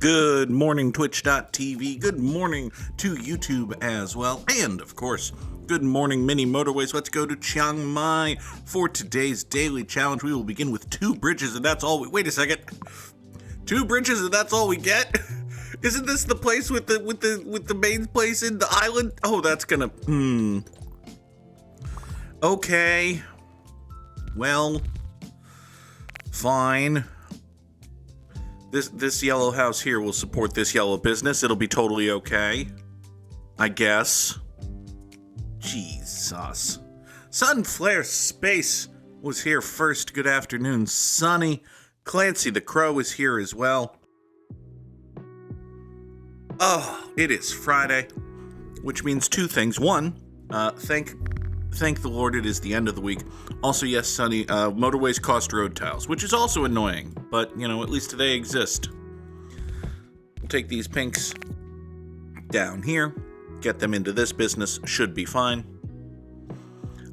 Good morning, Twitch.tv. Good morning to YouTube as well. And, of course, good morning, mini Motorways. Let's go to Chiang Mai for today's daily challenge. We will begin with 2 bridges, and that's all we... Wait a second. 2 bridges, and that's all we get? Isn't this the place with the main place in the island? Oh, that's gonna... Okay. Well, fine. This yellow house here will support this yellow business. It'll be totally okay, I guess. Jesus. Sunflare Space was here first. Good afternoon, Sunny. Clancy the Crow is here as well. Oh, it is Friday, which means 2 things. 1, thank the Lord it is the end of the week. Also, yes, Sunny, Motorways cost road tiles, which is also annoying, but, you know, at least they exist. We'll take these pinks down here, get them into this business, should be fine.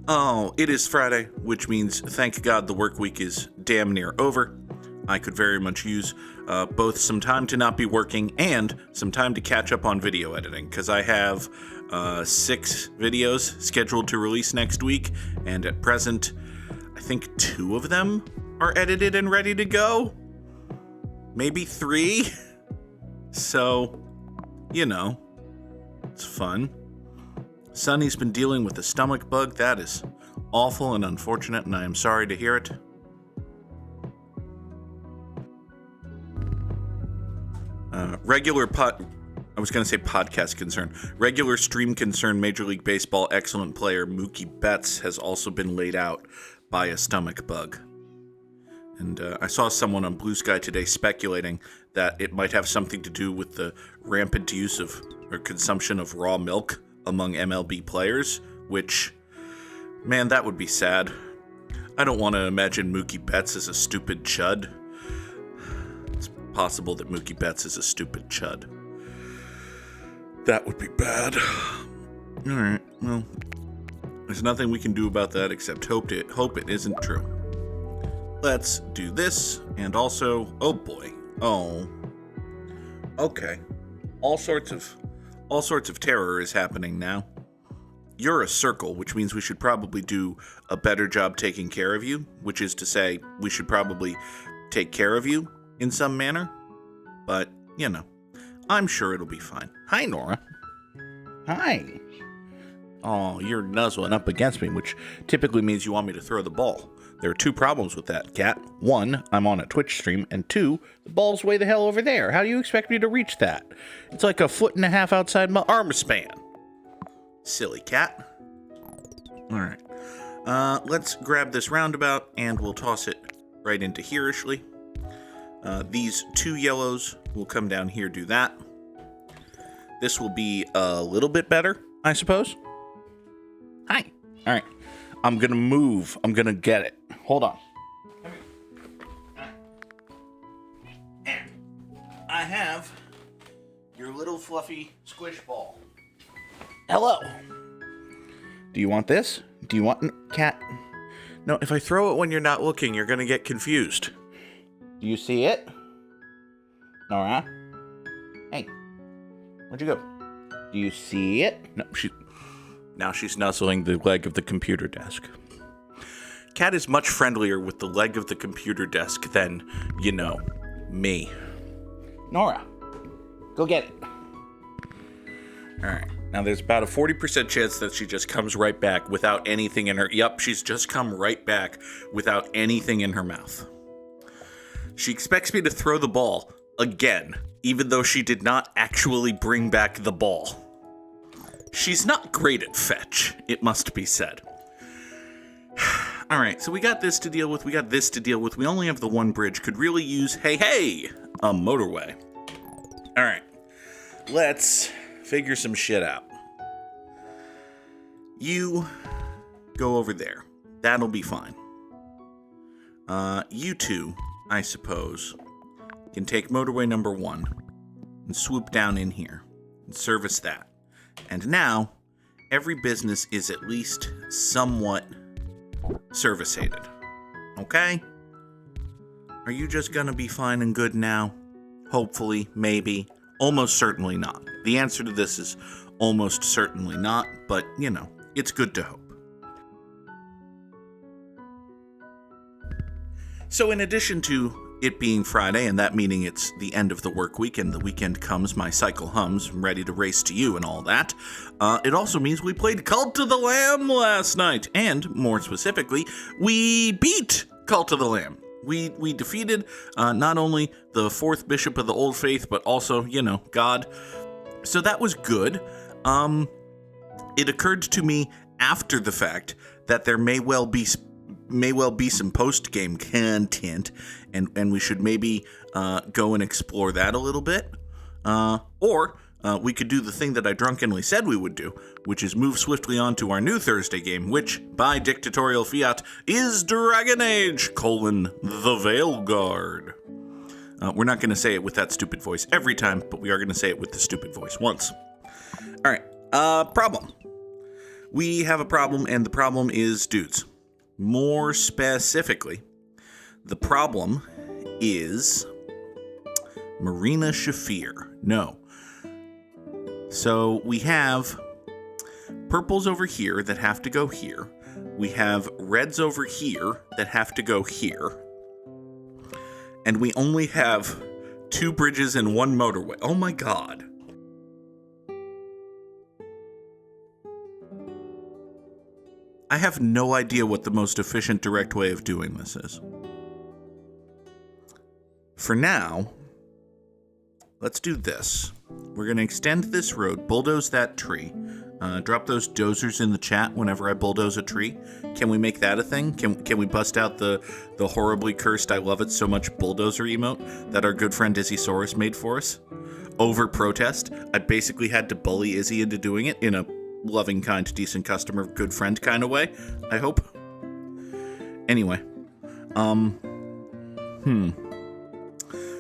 Oh, it is Friday, which means, thank God, the work week is damn near over. I could very much use both some time to not be working and some time to catch up on video editing, because I have 6 videos scheduled to release next week, and at present, I think 2 of them are edited and ready to go. Maybe 3. So, you know, it's fun. Sunny's been dealing with a stomach bug. That is awful and unfortunate, and I am sorry to hear it. Regular stream concern Major League Baseball excellent player Mookie Betts has also been laid out by a stomach bug. And I saw someone on Bluesky today speculating that it might have something to do with the rampant use of or consumption of raw milk among MLB players, which, man, that would be sad. I don't want to imagine Mookie Betts as a stupid chud. It's possible that Mookie Betts is a stupid chud. That would be bad. Alright, well, there's nothing we can do about that except hope it isn't true. Let's do this, and also, oh boy, okay. All sorts of terror is happening now. You're a circle, which means we should probably do a better job taking care of you, which is to say, we should probably take care of you in some manner, but, you know, I'm sure it'll be fine. Hi, Nora. Hi. Oh, you're nuzzling up against me, which typically means you want me to throw the ball. There are 2 problems with that, Cat. 1, I'm on a Twitch stream, and 2, the ball's way the hell over there. How do you expect me to reach that? It's like 1.5 feet outside my arm span. Silly cat. Alright. Let's grab this roundabout, and we'll toss it right into here-ishly. These 2 yellows will come down here, do that. This will be a little bit better, I suppose. Hi. All right. I'm going to move. I'm going to get it. Hold on. Come here. And I have your little fluffy squish ball. Hello. Do you want this? Do you want... Cat? No, if I throw it when you're not looking, you're going to get confused. Do you see it? Nora? Hey. Where'd you go? Do you see it? No, now she's nuzzling the leg of the computer desk. Cat is much friendlier with the leg of the computer desk than, you know, me. Nora, go get it. Alright, now there's about a 40% chance that she just comes right back without anything in her... Yep, she's just come right back without anything in her mouth. She expects me to throw the ball again, even though she did not actually bring back the ball. She's not great at fetch, it must be said. Alright, so we got this to deal with, we got this to deal with, we only have the 1 bridge, could really use, hey, a motorway. Alright, let's figure some shit out. You go over there, that'll be fine. You 2, I suppose, can take motorway number 1 and swoop down in here and service that. And now, every business is at least somewhat service-aided. Okay? Are you just gonna be fine and good now? hopefully, maybe, almost certainly not. The answer to this is almost certainly not, but, it's good to hope. So in addition to it being Friday, and that meaning it's the end of the work week and the weekend comes, my cycle hums, I'm ready to race to you and all that, it also means we played Cult of the Lamb last night, and more specifically, we beat Cult of the Lamb. We defeated not only the fourth bishop of the Old Faith, but also, God. So that was good. It occurred to me after the fact that there may well be some post-game content, and we should maybe go and explore that a little bit. Or we could do the thing that I drunkenly said we would do, which is move swiftly on to our new Thursday game, which, by dictatorial fiat, is Dragon Age, the Veilguard. We're not going to say it with that stupid voice every time, but we are going to say it with the stupid voice once. All right, problem. We have a problem, and the problem is dudes. More specifically, the problem is Marina Shafir. No. So we have purples over here that have to go here. We have reds over here that have to go here. And we only have 2 bridges and 1 motorway. Oh my god. I have no idea what the most efficient direct way of doing this is. For now, let's do this. We're going to extend this road, bulldoze that tree, drop those dozers in the chat whenever I bulldoze a tree. Can we make that a thing? Can we bust out the horribly cursed I love it so much bulldozer emote that our good friend Izzysaurus made for us? Over protest, I basically had to bully Izzy into doing it in a loving, kind, decent customer, good friend kind of way, I hope. Anyway,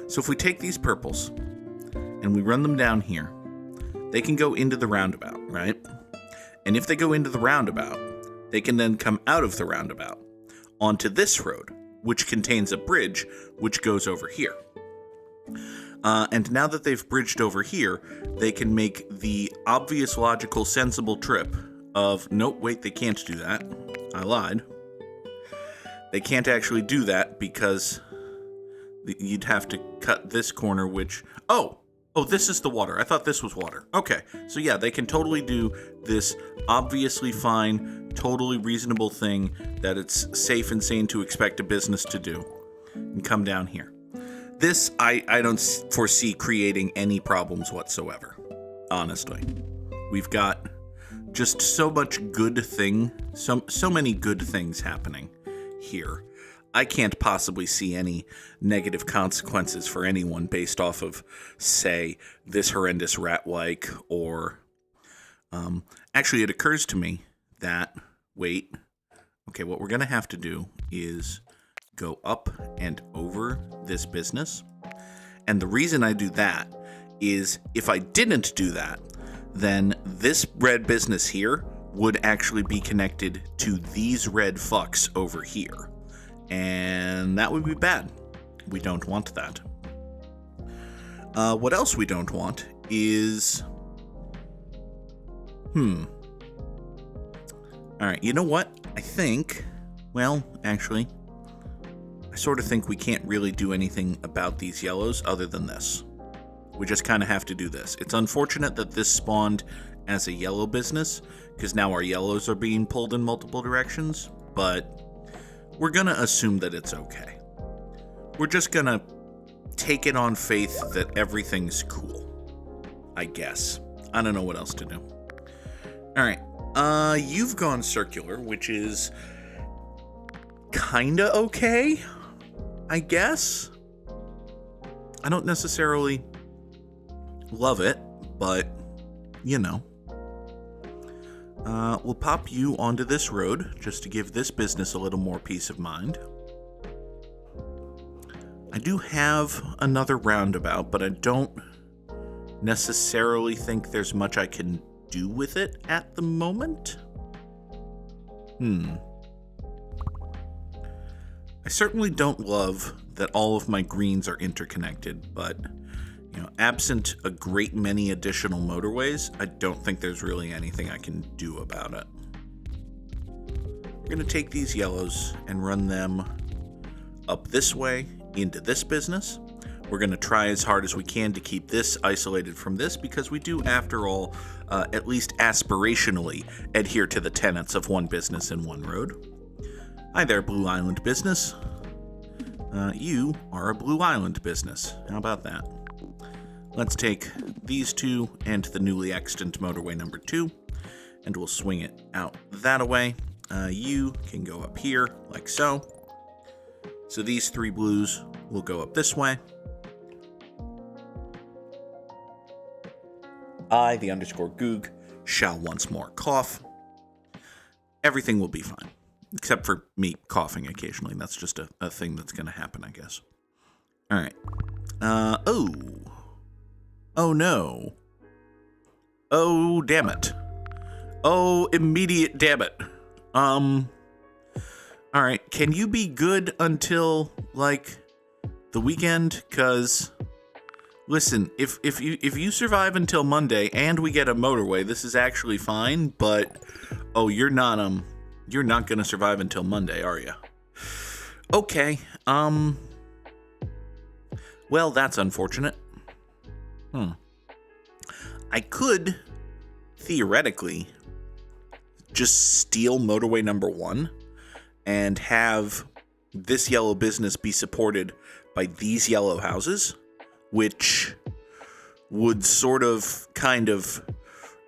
So if we take these purples and we run them down here, they can go into the roundabout, right? And if they go into the roundabout, they can then come out of the roundabout onto this road, which contains a bridge which goes over here. And now that they've bridged over here, they can make the obvious, logical, sensible trip of, nope, wait, they can't do that. I lied. They can't actually do that because you'd have to cut this corner, which, oh, this is the water. I thought this was water. Okay, so yeah, they can totally do this obviously fine, totally reasonable thing that it's safe and sane to expect a business to do and come down here. This, I don't foresee creating any problems whatsoever, honestly. We've got just so much good thing, so many good things happening here. I can't possibly see any negative consequences for anyone based off of, say, this horrendous rat-like, or... actually, it occurs to me that, wait, okay, what we're going to have to do is go up and over this business. And the reason I do that is if I didn't do that, then this red business here would actually be connected to these red fucks over here. And that would be bad. We don't want that. What else we don't want is... Alright, you know what? I think... Well, actually... I sort of think we can't really do anything about these yellows other than this. We just kind of have to do this. It's unfortunate that this spawned as a yellow business, because now our yellows are being pulled in multiple directions, but we're going to assume that it's okay. We're just going to take it on faith that everything's cool, I guess. I don't know what else to do. Alright, you've gone circular, which is kinda okay, I guess. I don't necessarily love it, but, you know. We'll pop you onto this road, just to give this business a little more peace of mind. I do have another roundabout, but I don't necessarily think there's much I can do with it at the moment. I certainly don't love that all of my greens are interconnected, but Absent a great many additional motorways, I don't think there's really anything I can do about it. We're going to take these yellows and run them up this way into this business. We're going to try as hard as we can to keep this isolated from this because we do, after all, at least aspirationally adhere to the tenets of one business and one road. Hi there, Blue Island business. You are a Blue Island business. How about that? Let's take these two and the newly extant motorway number 2, and we'll swing it out that way. You can go up here, like so. So these 3 blues will go up this way. I, the underscore Goog, shall once more cough. Everything will be fine. Except for me coughing occasionally. That's just a thing that's going to happen, I guess. All right. Oh, no. Oh, damn it. Oh, immediate damn it. All right. Can you be good until, like, the weekend? Because, listen, if you survive until Monday and we get a motorway, this is actually fine. But, oh, you're not going to survive until Monday, are you? Okay. Well, that's unfortunate. I could, theoretically, just steal motorway number 1 and have this yellow business be supported by these yellow houses, which would sort of, kind of,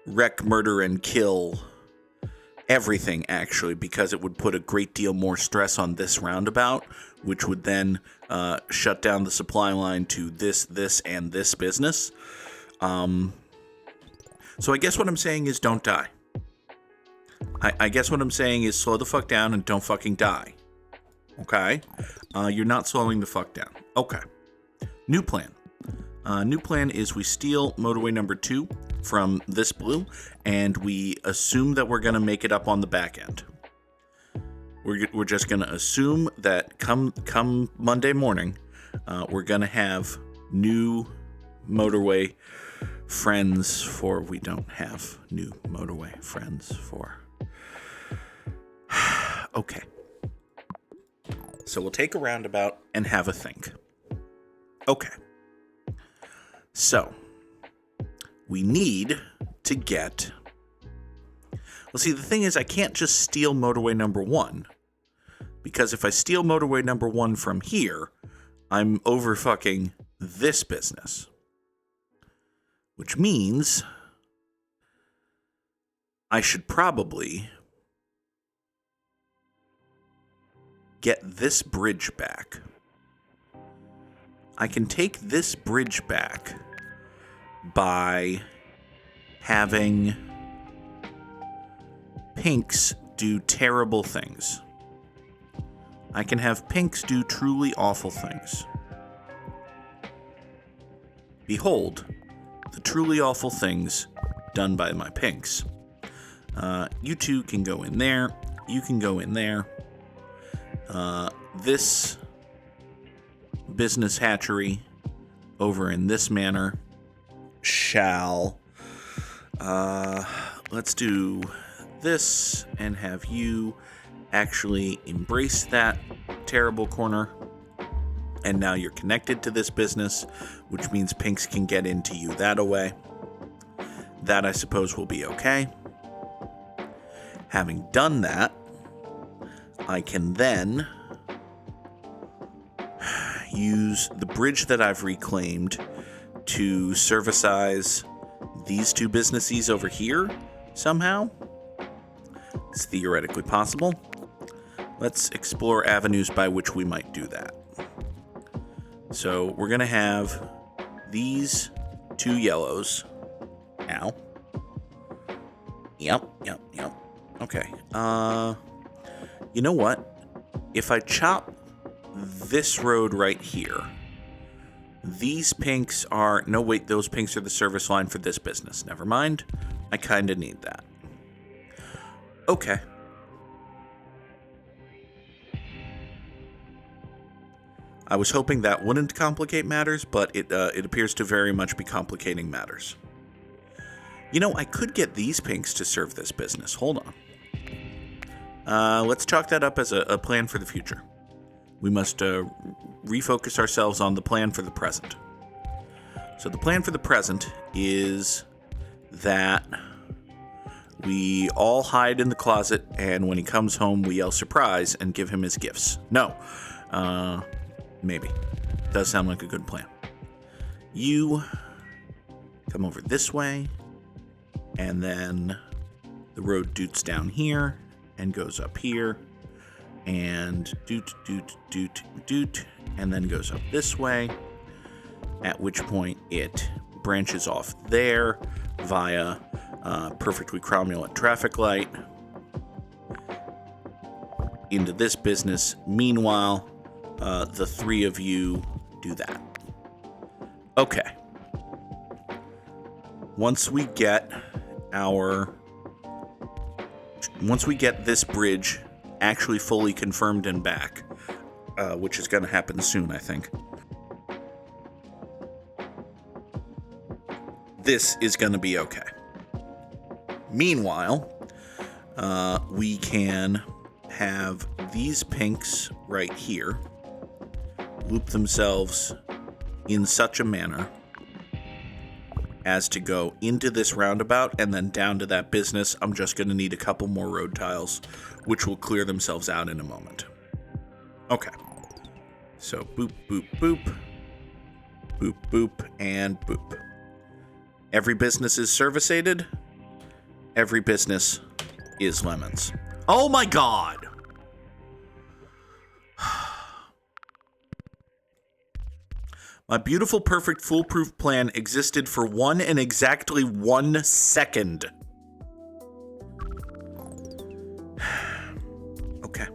wreck, murder, and kill everything, actually, because it would put a great deal more stress on this roundabout, which would then shut down the supply line to this, and this business. So I guess what I'm saying is don't die. I guess what I'm saying is slow the fuck down and don't fucking die. Okay? You're not slowing the fuck down. Okay. New plan. New plan is we steal motorway number 2 from this blue, and we assume that we're going to make it up on the back end. We're just going to assume that come Monday morning, we're going to have new motorway friends for... We don't have new motorway friends for... Okay. So we'll take a roundabout and have a think. Okay. So, we need to get... Well, see, the thing is, I can't just steal motorway number 1. Because if I steal motorway number 1 from here, I'm overfucking this business. Which means I should probably get this bridge back. I can take this bridge back by having pinks do terrible things. I can have pinks do truly awful things. Behold, the truly awful things done by my pinks. You two can go in there. You can go in there. This business hatchery over in this manner shall... let's do this and have you actually embrace that terrible corner. And now you're connected to this business, which means pinks can get into you that way. That, I suppose, will be okay. Having done that, I can then use the bridge that I've reclaimed to servicize these two businesses over here somehow. It's theoretically possible. Let's explore avenues by which we might do that. So we're going to have these two yellows. Ow. Yep. Okay. You know what? If I chop this road right here, these pinks are... No, wait, those pinks are the service line for this business. Never mind. I kind of need that. Okay. I was hoping that wouldn't complicate matters, but it appears to very much be complicating matters. You know, I could get these pinks to serve this business. Hold on. Let's chalk that up as a plan for the future. We must refocus ourselves on the plan for the present. So the plan for the present is that we all hide in the closet, and when he comes home, we yell surprise and give him his gifts. No. Maybe. Does sound like a good plan. You come over this way, and then the road doots down here and goes up here, and doot, and then goes up this way, at which point it branches off there via perfectly cromulent traffic light into this business. Meanwhile, the three of you do that. Okay. Once we get this bridge actually fully confirmed and back, which is going to happen soon, I think, this is going to be okay. Meanwhile, we can have these pinks right here loop themselves in such a manner as to go into this roundabout and then down to that business. I'm just going to need a couple more road tiles, which will clear themselves out in a moment. Okay. So boop, boop, boop, boop, boop, and boop. Every business is service-aided. Every business is lemons. Oh my god! My beautiful, perfect, foolproof plan existed for 1 and exactly 1 second. Okay.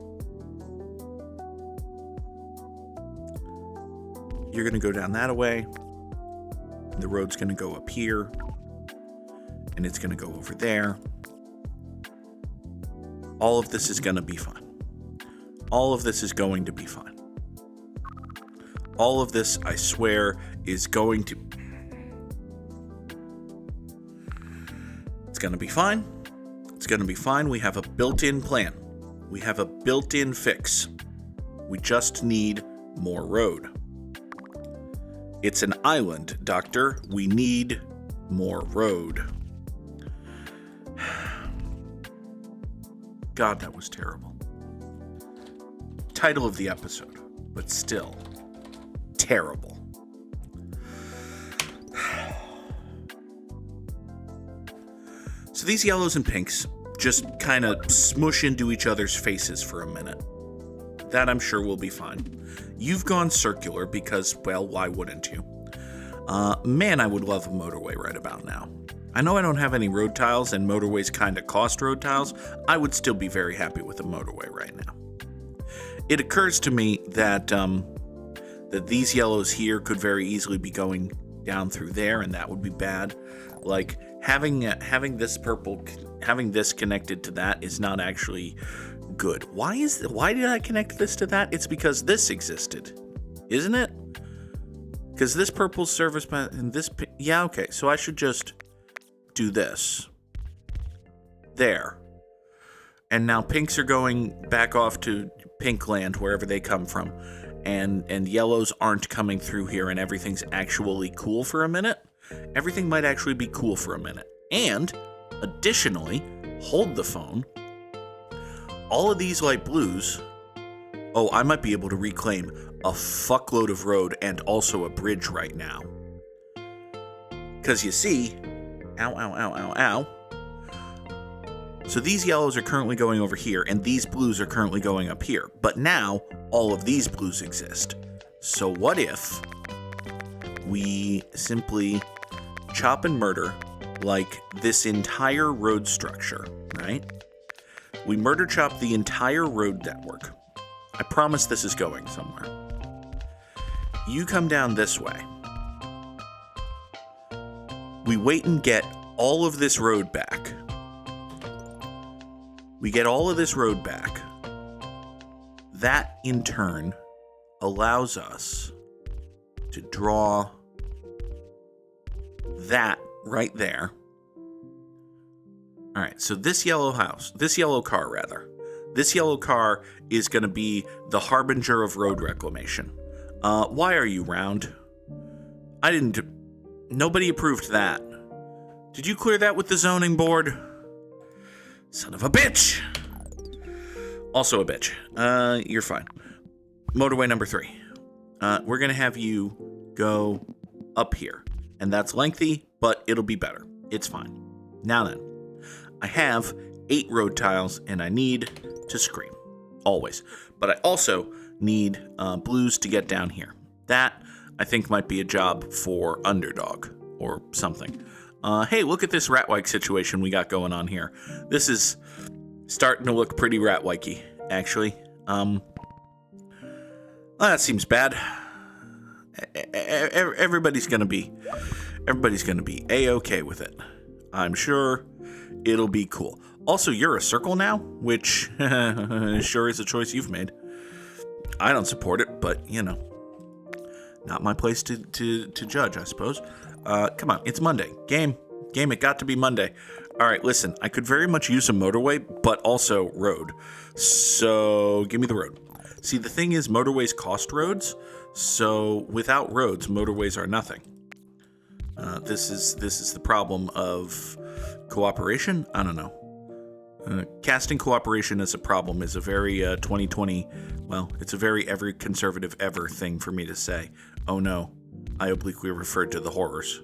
You're going to go down that way. The road's going to go up here. And it's going to go over there. All of this is going to be fine. All of this is going to be fine. All of this, I swear, is going to... It's going to be fine. It's going to be fine. We have a built-in plan. We have a built-in fix. We just need more road. It's an island, Doctor. We need more road. God, that was terrible. Title of the episode, but still terrible. So these yellows and pinks just kind of smush into each other's faces for a minute. That I'm sure will be fine. You've gone circular because, well, why wouldn't you? Man, I would love a motorway right about now. I know I don't have any road tiles, and motorways kind of cost road tiles. I would still be very happy with a motorway right now. It occurs to me that that these yellows here could very easily be going down through there, and that would be bad. Like having this purple, having this connected to that is not actually good. Why did I connect this to that? It's because this existed, isn't it? Because this purple's service by and this. Yeah, okay. So I should just do this. There. And now pinks are going back off to pink land, wherever they come from. And yellows aren't coming through here, and everything's actually cool for a minute. Everything might actually be cool for a minute. And, additionally, hold the phone. All of these light blues... Oh, I might be able to reclaim a fuckload of road and also a bridge right now. Because you see... Ow, ow, ow, ow, ow. So these yellows are currently going over here, and these blues are currently going up here. But now, all of these blues exist. So what if we simply chop and murder, like, this entire road structure, right? We murder chop the entire road network. I promise this is going somewhere. You come down this way. We wait and get all of this road back. We get all of this road back. That, in turn, allows us to draw that right there. All right, so this yellow car is going to be the harbinger of road reclamation. Why are you round? Nobody approved that. Did you clear that with the zoning board? Son of a bitch. Also a bitch. You're fine. Motorway number 3. We're going to have you go up here. And that's lengthy, but it'll be better. It's fine. Now then, I have 8 road tiles, and I need to scream. Always. But I also need blues to get down here. That, I think, might be a job for Underdog or something. Hey, look at this Ratwike situation we got going on here. This is starting to look pretty Ratwikey, actually. Well, that seems bad. Everybody's gonna be A-okay with it. I'm sure it'll be cool. Also, you're a circle now, which sure is a choice you've made. I don't support it, but, not my place to judge, I suppose. Come on, it's Monday. Game, it got to be Monday. All right, listen, I could very much use a motorway, but also road. So, give me the road. See, the thing is, motorways cost roads, so without roads, motorways are nothing. This is the problem of cooperation? I don't know. Casting cooperation as a problem is a very 2020, well, it's a very every conservative ever thing for me to say. Oh no, I obliquely referred to the horrors.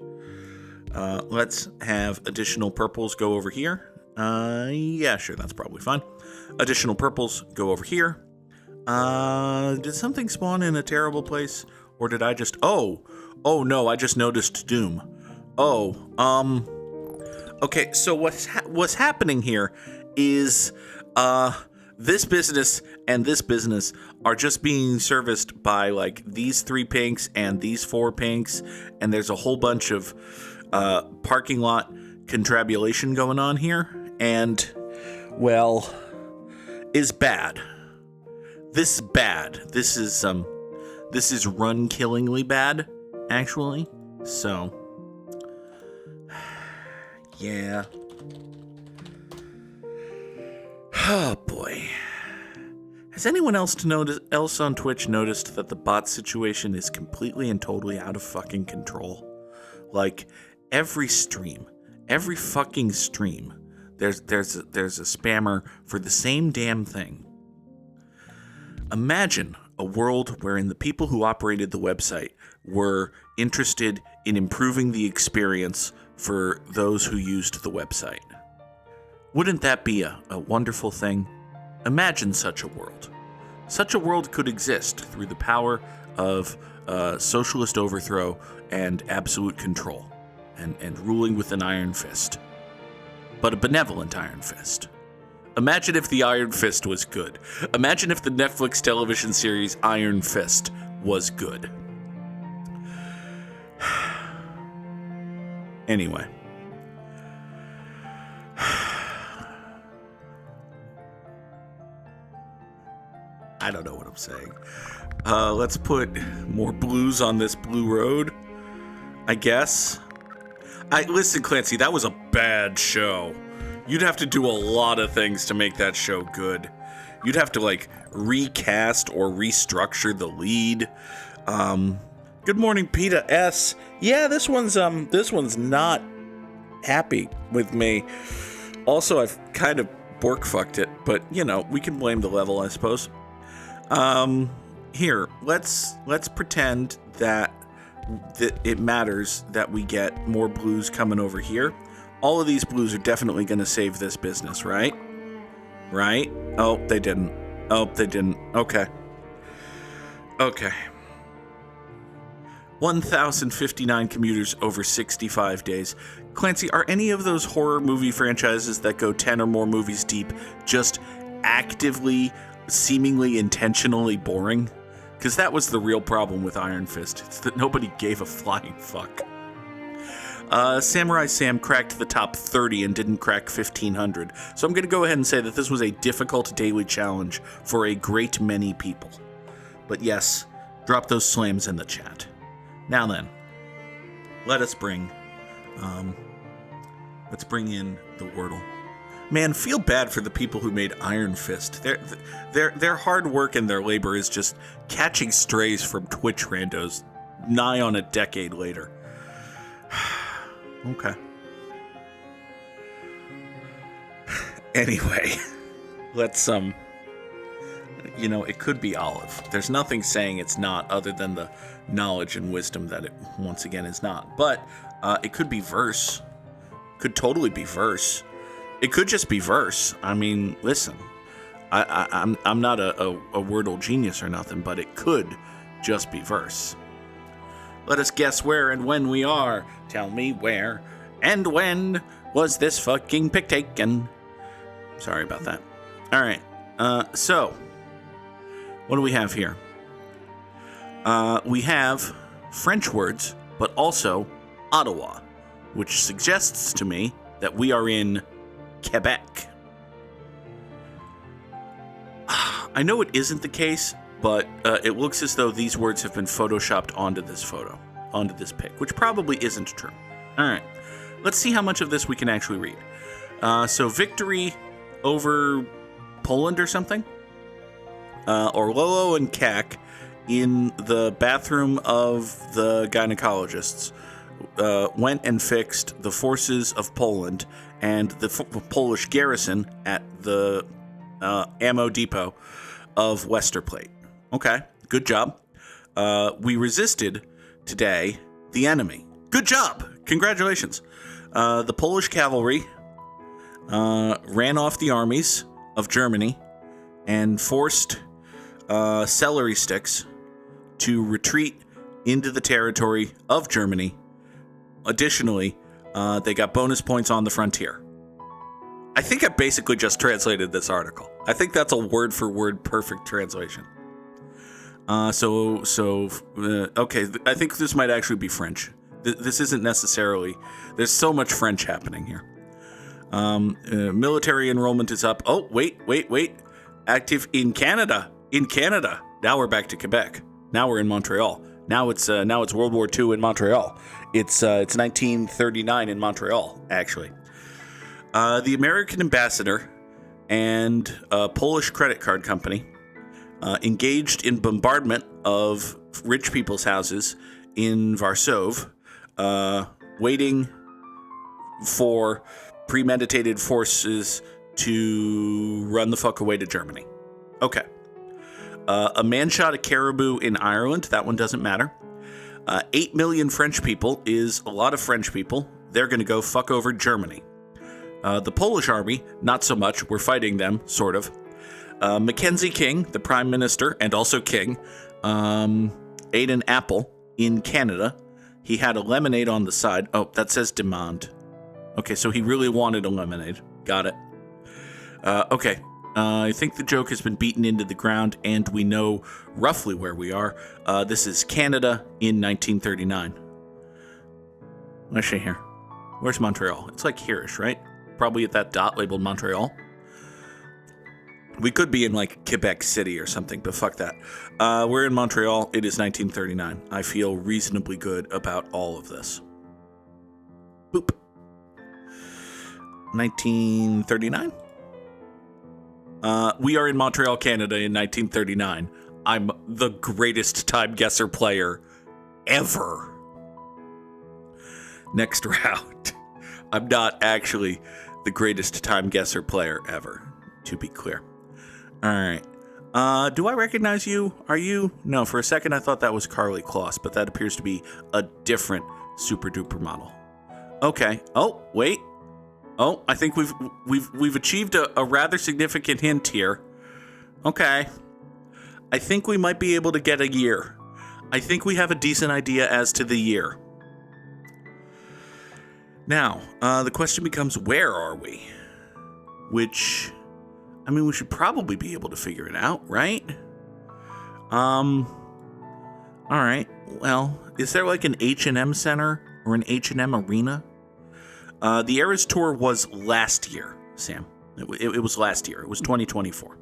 Let's have additional purples go over here. Yeah, sure, that's probably fine. Additional purples go over here. Did something spawn in a terrible place? Or did I just... Oh no, I just noticed doom. Okay, so what's happening here is, this business and this business are just being serviced by, like, these 3 pinks and these 4 pinks, and there's a whole bunch of, parking lot contrabulation going on here, and, well, is bad. This is bad. This is run-killingly bad, actually. So, yeah. Oh, boy. Has anyone else on Twitch noticed that the bot situation is completely and totally out of fucking control? Like, every fucking stream, there's a spammer for the same damn thing. Imagine a world wherein the people who operated the website were interested in improving the experience for those who used the website. Wouldn't that be a wonderful thing? Imagine such a world. Such a world could exist through the power of socialist overthrow and absolute control, and ruling with an iron fist. But a benevolent iron fist. Imagine if the Iron Fist was good. Imagine if the Netflix television series Iron Fist was good. Anyway. I don't know what I'm saying. Let's put more blues on this blue road, I guess. Listen, Clancy, that was a bad show. You'd have to do a lot of things to make that show good. You'd have to, like, recast or restructure the lead. Good morning, Peter S. Yeah, this one's not happy with me. Also, I've kind of bork-fucked it, but, we can blame the level, I suppose. Here, let's pretend that it matters that we get more blues coming over here. All of these blues are definitely going to save this business, right? Right? Oh, they didn't. Okay. 1,059 commuters over 65 days. Clancy, are any of those horror movie franchises that go 10 or more movies deep just actively, seemingly intentionally boring? Because that was the real problem with Iron Fist. It's that nobody gave a flying fuck. Samurai Sam cracked the top 30 and didn't crack 1,500. So I'm going to go ahead and say that this was a difficult daily challenge for a great many people. But yes, Drop those slams in the chat. Now then, let's bring in the Wordle. Man, feel bad for the people who made Iron Fist. Their hard work and their labor is just catching strays from Twitch randos nigh on a decade later. Okay. Anyway, let's it could be Olive. There's nothing saying it's not other than the knowledge and wisdom that it once again is not. But it could be Verse. Could totally be Verse. It could just be Verse. I mean, listen, I'm not a Wordle genius or nothing, but it could just be Verse. Let us guess where and when we are. Tell me where and when was this fucking pic taken? Sorry about that. All right. So what do we have here? We have French words, but also Ottawa, which suggests to me that we are in Quebec. I know it isn't the case, but it looks as though these words have been photoshopped onto this pic, which probably isn't true. All right, let's see how much of this we can actually read. So victory over Poland or something? Or Lolo and Kak in the bathroom of the gynecologists went and fixed the forces of Poland and the Polish garrison at the ammo depot of Westerplatte. Okay, good job. We resisted today the enemy. Good job. Congratulations. The Polish cavalry ran off the armies of Germany and forced celery sticks to retreat into the territory of Germany. Additionally, they got bonus points on the frontier. I think I basically just translated this article. I think that's a word-for-word perfect translation. Okay, I think this might actually be French. This isn't necessarily... There's so much French happening here. Military enrollment is up. Oh, wait. Active in Canada. Now we're back to Quebec. Now we're in Montreal. Now it's World War II in Montreal. It's 1939 in Montreal, actually. The American ambassador and a Polish credit card company engaged in bombardment of rich people's houses in Warsaw, waiting for premeditated forces to run the fuck away to Germany. Okay. A man shot a caribou in Ireland. That one doesn't matter. 8 million French people is a lot of French people. They're going to go fuck over Germany. The Polish army, not so much. We're fighting them, sort of. Mackenzie King, the prime minister and also king, ate an apple in Canada. He had a lemonade on the side. Oh, that says demand. Okay, so he really wanted a lemonade. Got it. Okay. I think the joke has been beaten into the ground, and we know roughly where we are. This is Canada in 1939. Let's see here. Where's Montreal? It's like here-ish, right? Probably at that dot labeled Montreal. We could be in like Quebec City or something, but fuck that. We're in Montreal. It is 1939. I feel reasonably good about all of this. Boop. 1939? We are in Montreal, Canada in 1939. I'm the greatest time guesser player ever. Next round. I'm not actually the greatest time guesser player ever, to be clear. All right. Do I recognize you? Are you? No, for a second I thought that was Carly Kloss, but that appears to be a different super duper model. Okay. Oh, wait. Oh, I think we've achieved a rather significant hint here. Okay. I think we might be able to get a year. I think we have a decent idea as to the year. Now, the question becomes, where are we? Which, I mean, we should probably be able to figure it out, right? All right. Well, is there like an H&M center or an H&M arena? The Eras Tour was last year, Sam. It was last year. It was 2024.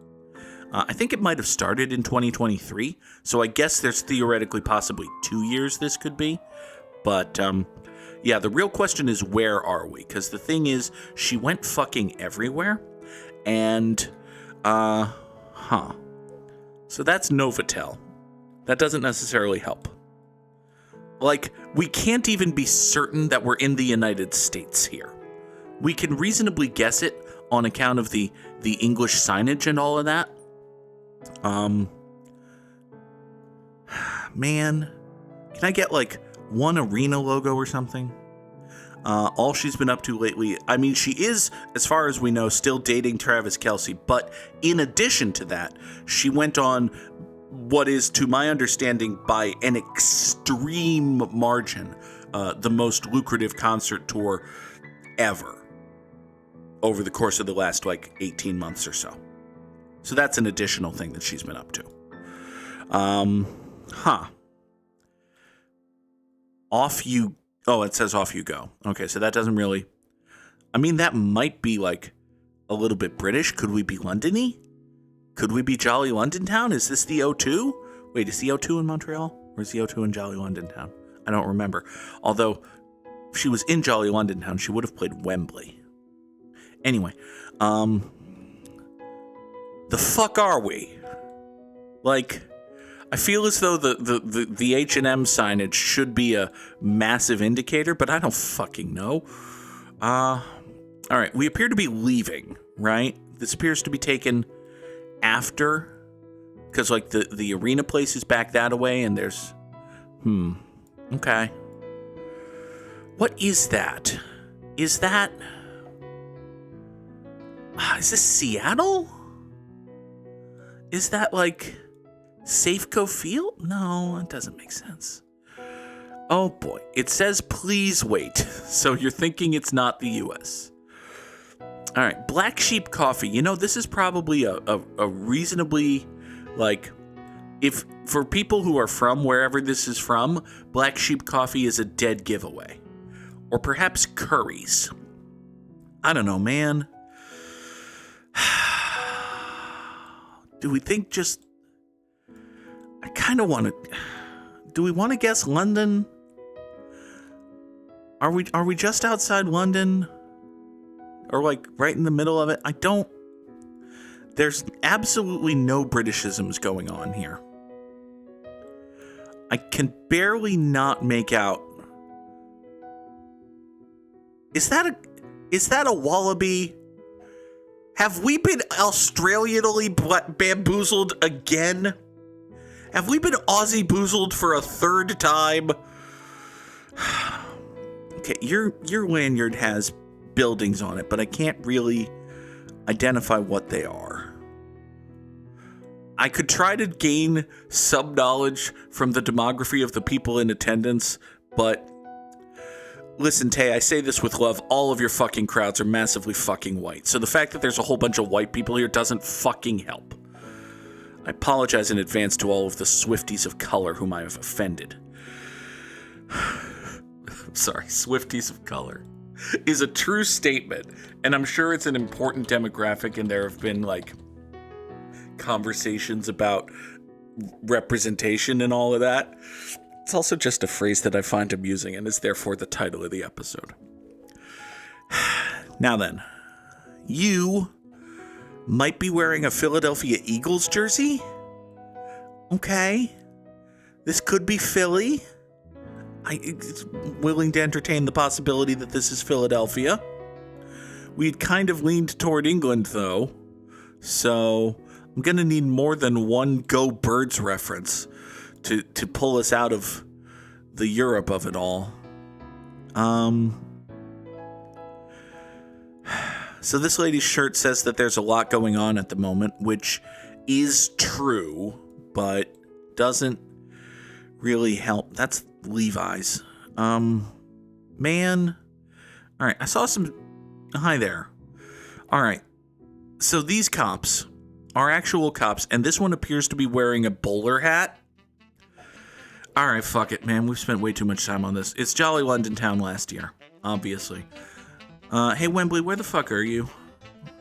I think it might have started in 2023, so I guess there's theoretically possibly 2 years this could be. But, yeah, the real question is, where are we? Because the thing is, she went fucking everywhere, and, so that's Novotel. That doesn't necessarily help. Like, we can't even be certain that we're in the United States here. We can reasonably guess it on account of the English signage and all of that. Man, can I get like one arena logo or something? All she's been up to lately, I mean, she is, as far as we know, still dating Travis Kelce, but in addition to that, she went on what is, to my understanding, by an extreme margin, the most lucrative concert tour ever over the course of the last, 18 months or so. So that's an additional thing that she's been up to. It says off you go. Okay, so that doesn't really... I mean, that might be, a little bit British. Could we be London-y? Could we be Jolly London Town? Is this the O2? Wait, is the O2 in Montreal? Or is the O2 in Jolly London Town? I don't remember. Although, if she was in Jolly London Town, she would have played Wembley. Anyway, the fuck are we? I feel as though the H&M signage should be a massive indicator, but I don't fucking know. All right, we appear to be leaving, right? This appears to be taken after, because the arena place is back that way, and there's, okay. What is that? Is this Seattle? Is that Safeco Field? No, it doesn't make sense. Oh boy, it says please wait, so you're thinking it's not the US. All right, Black Sheep Coffee. You know, this is probably a reasonably, if for people who are from wherever this is from, Black Sheep Coffee is a dead giveaway. Or perhaps Curry's. I don't know, man. Do we think just... I kind of want to... Do we want to guess London? Are we just outside London? Or right in the middle of it? I don't... There's absolutely no Britishisms going on here. I can barely not make out... Is that a wallaby? Have we been Australianally bamboozled again? Have we been Aussie-boozled for a third time? Okay, your lanyard has buildings on it, but I can't really identify what they are. I could try to gain some knowledge from the demography of the people in attendance, but listen, Tay, I say this with love. All of your fucking crowds are massively fucking white. So the fact that there's a whole bunch of white people here doesn't fucking help. I apologize in advance to all of the Swifties of color whom I have offended. I'm sorry, Swifties of color is a true statement, and I'm sure it's an important demographic, and there have been, conversations about representation and all of that. It's also just a phrase that I find amusing and is therefore the title of the episode. Now then, you might be wearing a Philadelphia Eagles jersey? Okay. This could be Philly. I'm willing to entertain the possibility that this is Philadelphia. We'd kind of leaned toward England, though. So I'm going to need more than one Go Birds reference to pull us out of the Europe of it all. So this lady's shirt says that there's a lot going on at the moment, which is true, but doesn't really help. That's Levi's. Man. All right, I saw some... Hi there. All right. So these cops are actual cops, and this one appears to be wearing a bowler hat. All right, fuck it, man. We've spent way too much time on this. It's Jolly London Town last year, obviously. Hey, Wembley, where the fuck are you?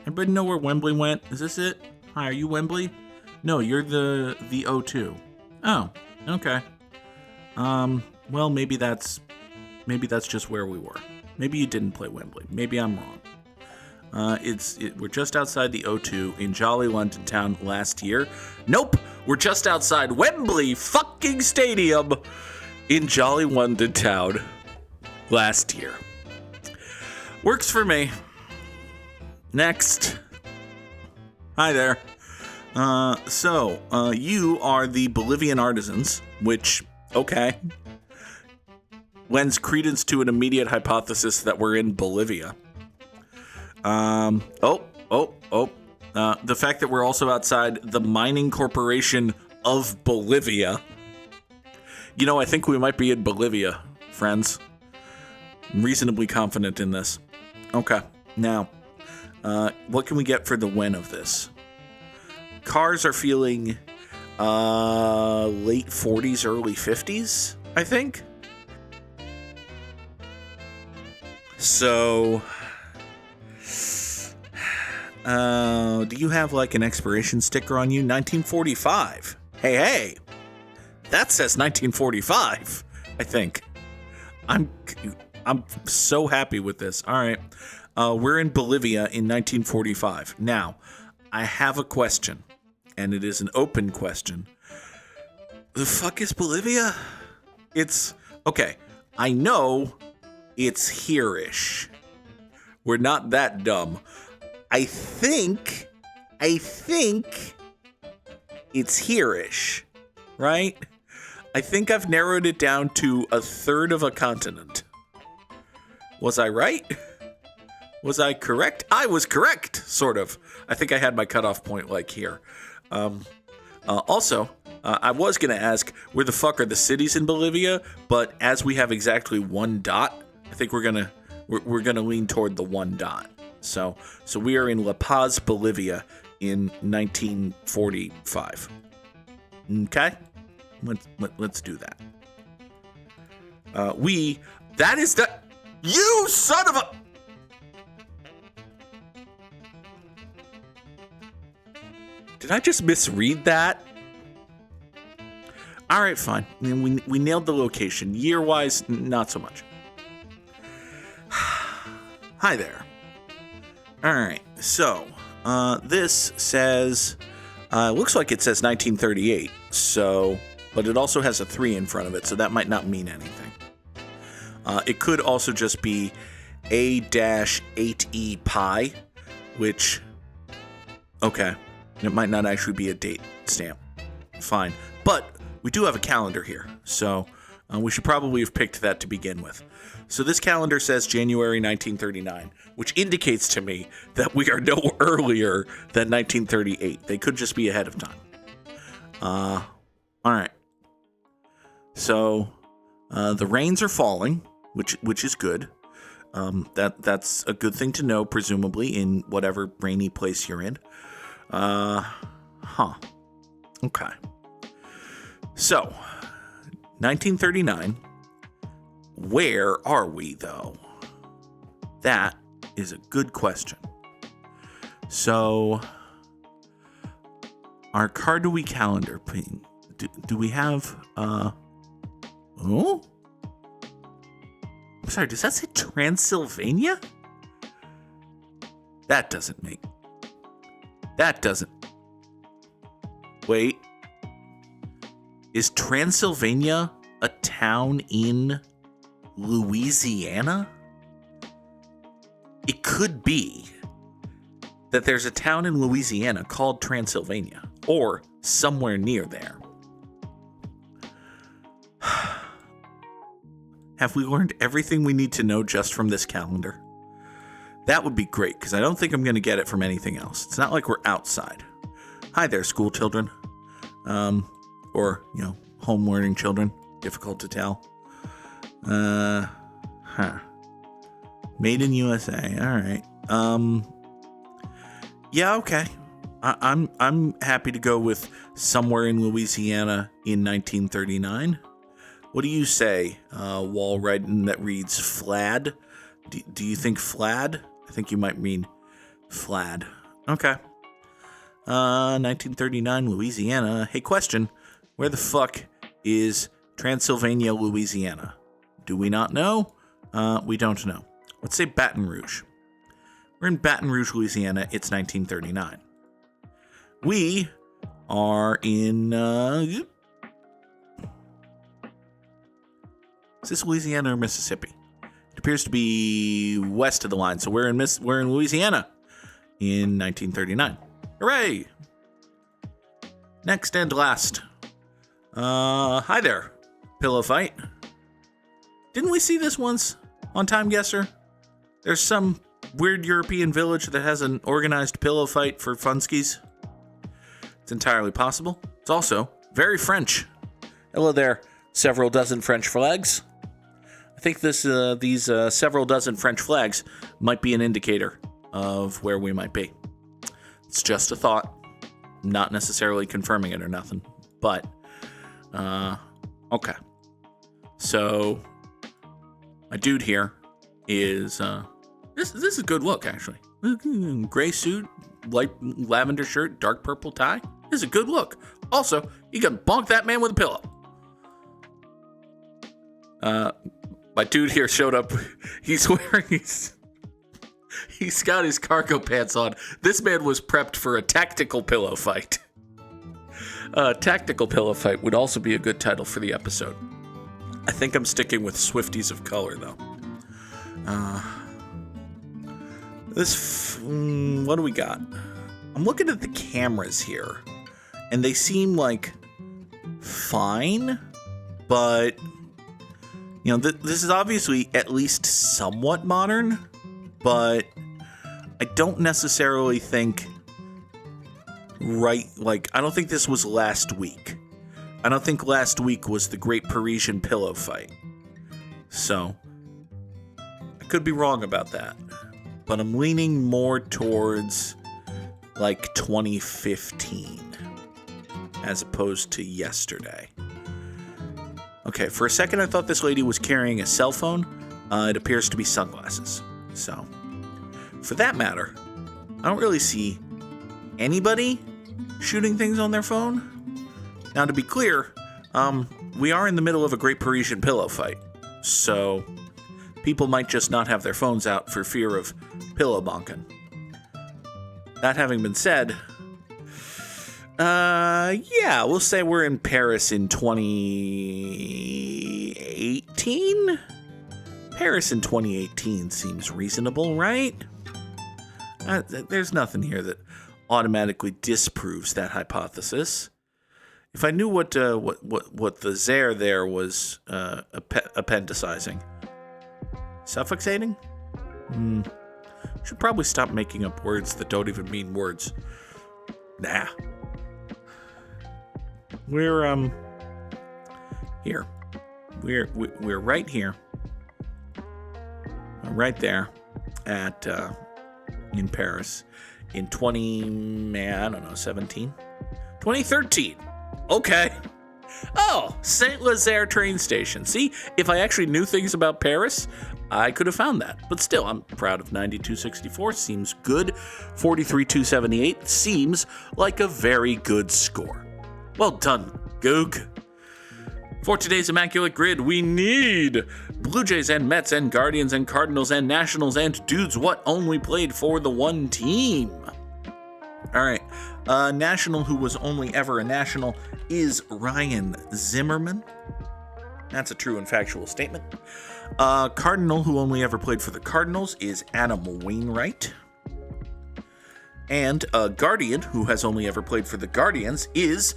Anybody know where Wembley went? Is this it? Hi, are you Wembley? No, you're the O2. Oh, okay. Well, maybe that's just where we were. Maybe you didn't play Wembley. Maybe I'm wrong. We're just outside the O2 in jolly London town last year. Nope, we're just outside Wembley fucking Stadium in jolly London town last year. Works for me. Next. Hi there. So you are the Bolivian artisans, which, okay, lends credence to an immediate hypothesis that we're in Bolivia. The fact that we're also outside the mining corporation of Bolivia. You know, I think we might be in Bolivia, friends. I'm reasonably confident in this. Okay, now, what can we get for the win of this? Cars are feeling late 40s, early 50s, I think. So, do you have like an expiration sticker on you? 1945. Hey, that says 1945, I think. I'm so happy with this. All right. We're in Bolivia in 1945. Now, I have a question, and it is an open question. The fuck is Bolivia? It's, okay, I know it's here-ish. We're not that dumb. I think it's here-ish, right? I think I've narrowed it down to a third of a continent. Was I right? Was I correct? I was correct, sort of. I think I had my cutoff point like here. Also, I was going to ask, where the fuck are the cities in Bolivia? But as we have exactly one dot, I think we're gonna lean toward the one dot. So we are in La Paz, Bolivia in 1945. Okay? Let's do that. You son of a... Did I just misread that? All right, fine. I mean, we nailed the location. Year-wise, not so much. Hi there. All right, so this says, looks like it says 1938, but it also has a 3 in front of it, so that might not mean anything. It could also just be A-8E pi, which, okay, it might not actually be a date stamp. Fine, but we do have a calendar here, so we should probably have picked that to begin with. So this calendar says January 1939, which indicates to me that we are no earlier than 1938. They could just be ahead of time. All right. So the rains are falling, which is good. That's a good thing to know, presumably, in whatever rainy place you're in. Okay. So, 1939. Where are we, though? That is a good question. So, our Cardui calendar, do we have, oh? I'm sorry, does that say Transylvania? That doesn't. Wait. Is Transylvania a town in Louisiana? It could be that there's a town in Louisiana called Transylvania, or somewhere near there. Have we learned everything we need to know just from this calendar? That would be great, because I don't think I'm going to get it from anything else. It's not like we're outside. Hi there, school children. Or, home learning children. Difficult to tell. Made in USA. All right. Yeah, okay. I'm happy to go with somewhere in Louisiana in 1939. What do you say, wall writing that reads Flad? Do you think Flad? I think you might mean Flad. Okay. 1939, Louisiana. Hey, question. Where the fuck is Transylvania, Louisiana? Do we not know? We don't know. Let's say Baton Rouge. We're in Baton Rouge, Louisiana. It's 1939. We are in... is this Louisiana or Mississippi? It appears to be west of the line. So we're in Louisiana in 1939. Hooray! Next and last. Hi there, Pillow Fight. Didn't we see this once on Timeguessr? There's some weird European village that has an organized pillow fight for funskies. It's entirely possible. It's also very French. Hello there, several dozen French flags. I think these several dozen French flags might be an indicator of where we might be. It's just a thought, not necessarily confirming it or nothing, but okay. So my dude here is this is a good look actually. Gray suit, light lavender shirt, dark purple tie. This is a good look. Also, you can bonk that man with a pillow. My dude here showed up. He's got his cargo pants on. This man was prepped for a tactical pillow fight. Tactical pillow fight would also be a good title for the episode. I think I'm sticking with Swifties of color, though. What do we got? I'm looking at the cameras here, and they seem like fine, but you know, this is obviously at least somewhat modern, but I don't necessarily think I don't think this was last week. I don't think last week was the Great Parisian Pillow Fight. So, I could be wrong about that. But I'm leaning more towards, like, 2015. As opposed to yesterday. Okay, for a second I thought this lady was carrying a cell phone. It appears to be sunglasses. So, for that matter, I don't really see anybody shooting things on their phone. Now, to be clear, we are in the middle of a Great Parisian Pillow Fight, so people might just not have their phones out for fear of pillow bonking. That having been said, yeah, we'll say we're in Paris in 2018? Paris in 2018 seems reasonable, right? There's nothing here that automatically disproves that hypothesis. If I knew what the Zare there was appendicizing. Suffocating? Should probably stop making up words that don't even mean words. Nah. We're here. We're right here. Right there at in Paris in 2013. Okay. Oh, Saint Lazare train station. See, if I actually knew things about Paris, I could have found that. But still, I'm proud of 9264. Seems good. 43278 seems like a very good score. Well done, Goog. For today's Immaculate Grid, we need Blue Jays and Mets and Guardians and Cardinals and Nationals and Dudes What only played for the one team. All right. National who was only ever a national is Ryan Zimmerman. That's a true and factual statement. Cardinal who only ever played for the Cardinals is Adam Wainwright. And Guardian who has only ever played for the Guardians is...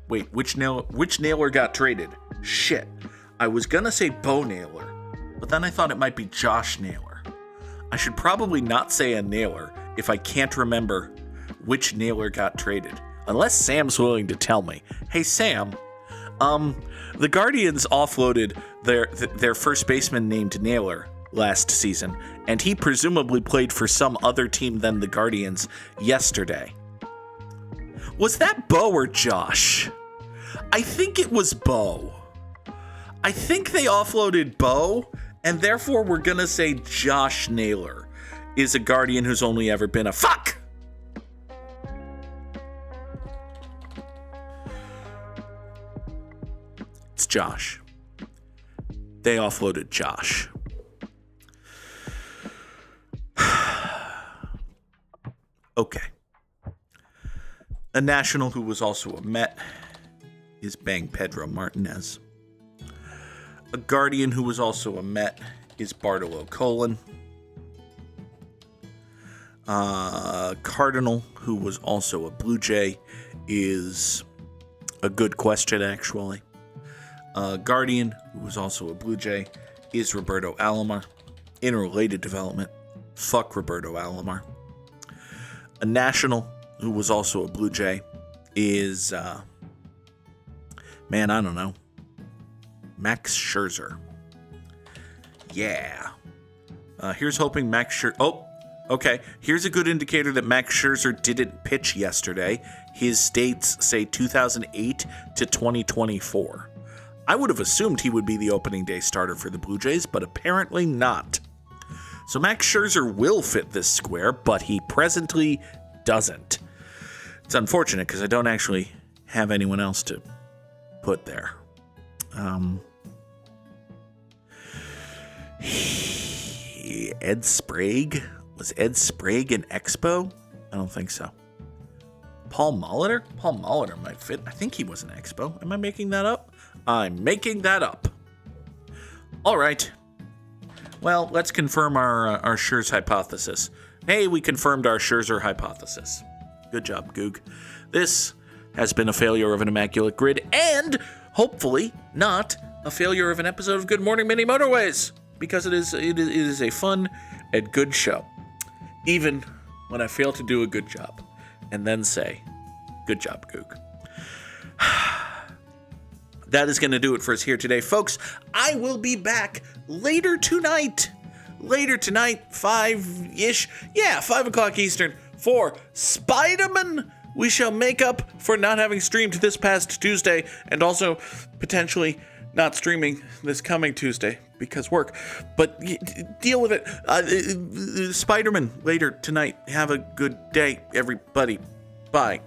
Wait, which nailer got traded? Shit. I was gonna say Bo Naylor, but then I thought it might be Josh Naylor. I should probably not say a nailer if I can't remember which nailer got traded. Unless Sam's willing to tell me. Hey, Sam, the Guardians offloaded their first baseman named Naylor last season, and he presumably played for some other team than the Guardians yesterday. Was that Bo or Josh? I think it was Bo. I think they offloaded Bo, and therefore we're gonna say Josh Naylor is a Guardian who's only ever been a fuck. That's Josh. They offloaded Josh. Okay. A national who was also a Met is Bang Pedro Martinez. A Guardian who was also a Met is Bartolo Colon. Cardinal who was also a Blue Jay is a good question, actually. Guardian who was also a Blue Jay is Roberto Alomar. In a related development, fuck Roberto Alomar. A National who was also a Blue Jay is, I don't know, Max Scherzer. Yeah. Here's hoping Max Scherzer... Oh, okay. Here's a good indicator that Max Scherzer didn't pitch yesterday. His dates say 2008 to 2024. I would have assumed he would be the opening day starter for the Blue Jays, but apparently not. So Max Scherzer will fit this square, but he presently doesn't. It's unfortunate because I don't actually have anyone else to put there. Ed Sprague? Was Ed Sprague an Expo? I don't think so. Paul Molitor? Paul Molitor might fit. I think he was an Expo. Am I making that up? I'm making that up. All right. Well, let's confirm our Scherzer hypothesis. Hey, we confirmed our Scherzer hypothesis. Good job, Goog. This has been a failure of an Immaculate Grid, and hopefully not a failure of an episode of Good Morning Mini Motorways, because it is a fun and good show. Even when I fail to do a good job, and then say, good job, Goog. That is going to do it for us here today, folks. I will be back later tonight, 5-ish. Yeah, 5 o'clock Eastern for Spider-Man. We shall make up for not having streamed this past Tuesday and also potentially not streaming this coming Tuesday because work. But deal with it. Spider-Man later tonight. Have a good day, everybody. Bye.